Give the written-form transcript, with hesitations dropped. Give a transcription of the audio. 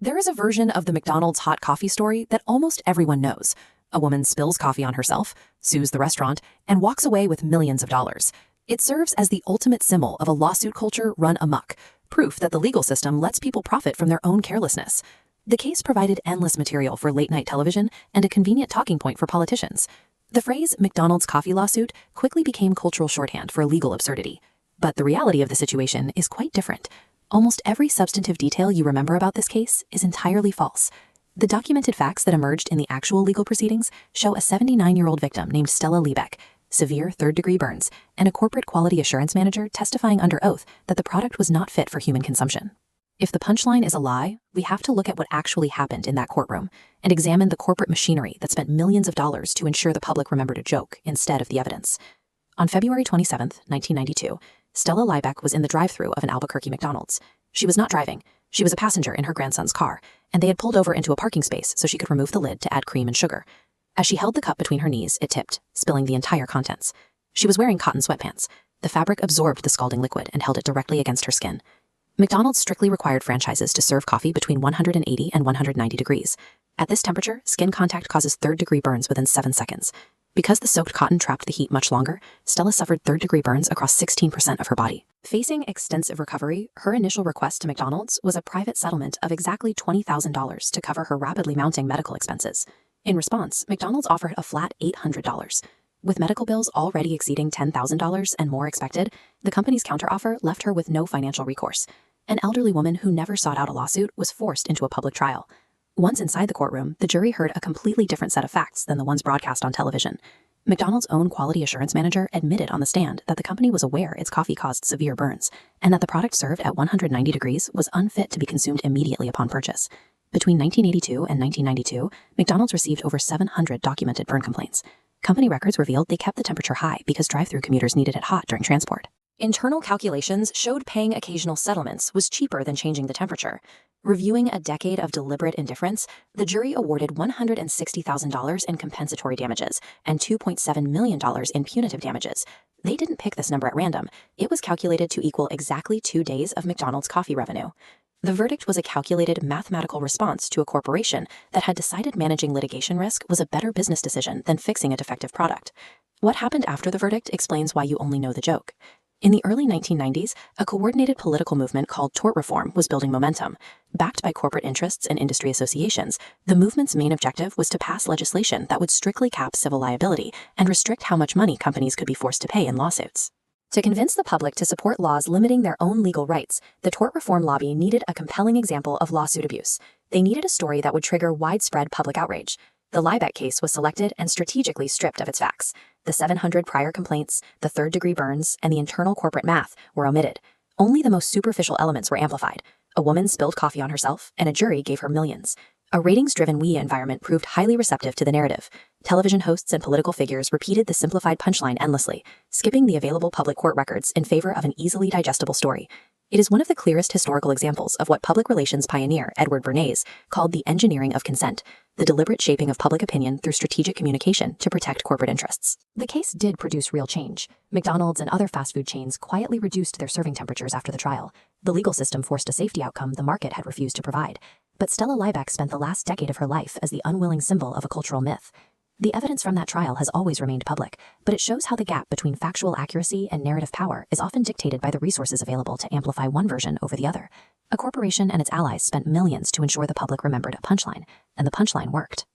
There is a version of the McDonald's hot coffee story that almost everyone knows. A woman spills coffee on herself, sues the restaurant, and walks away with millions of dollars. It serves as the ultimate symbol of a lawsuit culture run amok, proof that the legal system lets people profit from their own carelessness. The case provided endless material for late-night television and a convenient talking point for politicians. The phrase McDonald's coffee lawsuit quickly became cultural shorthand for legal absurdity. But the reality of the situation is quite different. Almost every substantive detail you remember about this case is entirely false. The documented facts that emerged in the actual legal proceedings show a 79-year-old victim named Stella Liebeck, severe third-degree burns, and a corporate quality assurance manager testifying under oath that the product was not fit for human consumption. If the punchline is a lie, we have to look at what actually happened in that courtroom and examine the corporate machinery that spent millions of dollars to ensure the public remembered a joke instead of the evidence. On February 27, 1992, Stella Liebeck was in the drive-thru of an Albuquerque McDonald's. She was not driving. She was a passenger in her grandson's car, and they had pulled over into a parking space so she could remove the lid to add cream and sugar. As she held the cup between her knees, it tipped, spilling the entire contents. She was wearing cotton sweatpants. The fabric absorbed the scalding liquid and held it directly against her skin. McDonald's strictly required franchises to serve coffee between 180 and 190 degrees. At this temperature, skin contact causes third-degree burns within 7 seconds. Because the soaked cotton trapped the heat much longer, Stella suffered third-degree burns across 16% of her body. Facing extensive recovery, her initial request to McDonald's was a private settlement of exactly $20,000 to cover her rapidly mounting medical expenses. In response, McDonald's offered a flat $800. With medical bills already exceeding $10,000 and more expected, the company's counteroffer left her with no financial recourse. An elderly woman who never sought out a lawsuit was forced into a public trial. Once inside the courtroom, the jury heard a completely different set of facts than the ones broadcast on television. McDonald's own quality assurance manager admitted on the stand that the company was aware its coffee caused severe burns, and that the product served at 190 degrees was unfit to be consumed immediately upon purchase. Between 1982 and 1992, McDonald's received over 700 documented burn complaints. Company records revealed they kept the temperature high because drive-thru commuters needed it hot during transport. Internal calculations showed paying occasional settlements was cheaper than changing the temperature. Reviewing a decade of deliberate indifference, the jury awarded $160,000 in compensatory damages and $2.7 million in punitive damages. They didn't pick this number at random. It was calculated to equal exactly 2 days of McDonald's coffee revenue. The verdict was a calculated mathematical response to a corporation that had decided managing litigation risk was a better business decision than fixing a defective product. What happened after the verdict explains why you only know the joke. In the early 1990s, a coordinated political movement called tort reform was building momentum. Backed by corporate interests and industry associations, the movement's main objective was to pass legislation that would strictly cap civil liability and restrict how much money companies could be forced to pay in lawsuits. To convince the public to support laws limiting their own legal rights, the tort reform lobby needed a compelling example of lawsuit abuse. They needed a story that would trigger widespread public outrage. The Liebeck case was selected and strategically stripped of its facts. The 700 prior complaints, the third-degree burns, and the internal corporate math were omitted. Only the most superficial elements were amplified. A woman spilled coffee on herself, and a jury gave her millions. A ratings-driven media environment proved highly receptive to the narrative. Television hosts and political figures repeated the simplified punchline endlessly, skipping the available public court records in favor of an easily digestible story. It is one of the clearest historical examples of what public relations pioneer Edward Bernays called the engineering of consent, the deliberate shaping of public opinion through strategic communication to protect corporate interests. The case did produce real change. McDonald's and other fast food chains quietly reduced their serving temperatures after the trial. The legal system forced a safety outcome the market had refused to provide. But Stella Liebeck spent the last decade of her life as the unwilling symbol of a cultural myth. The evidence from that trial has always remained public, but it shows how the gap between factual accuracy and narrative power is often dictated by the resources available to amplify one version over the other. A corporation and its allies spent millions to ensure the public remembered a punchline, and the punchline worked.